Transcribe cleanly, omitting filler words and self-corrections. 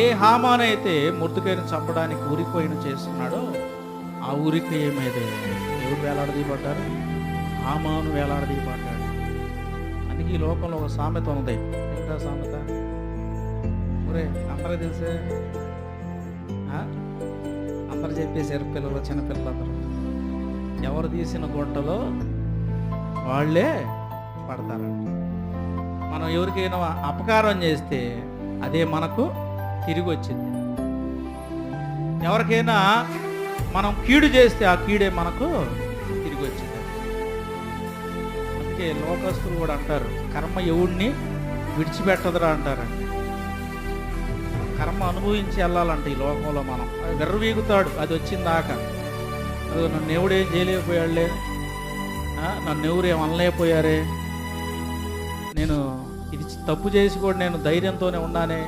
ఏ హామానైతే మొర్దెకైని చంపడానికి ఉరిపోయిన చేస్తున్నాడో ఆ ఉరిక్రియ మీదే ఎవరు వేలాడదీయబడ్డారు? హామాను వేలాడదీయబడ్డాడు. అందుకే ఈ లోకంలో ఒక సామెత ఉంది. ఏంటా సామెత? ఒరే అందరూ తెలిసే ఆ? అందరు చెప్పేశారు, పిల్లలు, చిన్నపిల్లలందరూ. ఎవరు తీసిన గుంటలో వాళ్ళే పడతారంట. మనం ఎవరికైనా అపకారం చేస్తే అదే మనకు తిరిగి వచ్చింది. ఎవరికైనా మనం కీడు చేస్తే ఆ కీడే మనకు తిరిగి వచ్చింది. అందుకే లోకస్తులు కూడా అంటారు, కర్మ ఎవడిని విడిచిపెట్టదురా అంటారండి. కర్మ అనుభవించి వెళ్ళాలంట ఈ లోకంలో. మనం విర్రవీగుతాడు అది వచ్చిందాకా. అది నన్ను ఎవడేం చేయలేకపోయాడులే, నన్ను ఎవరు ఏం అనలేకపోయారే, నేను ఇది తప్పు చేసి కూడా నేను ధైర్యంతోనే ఉన్నానే,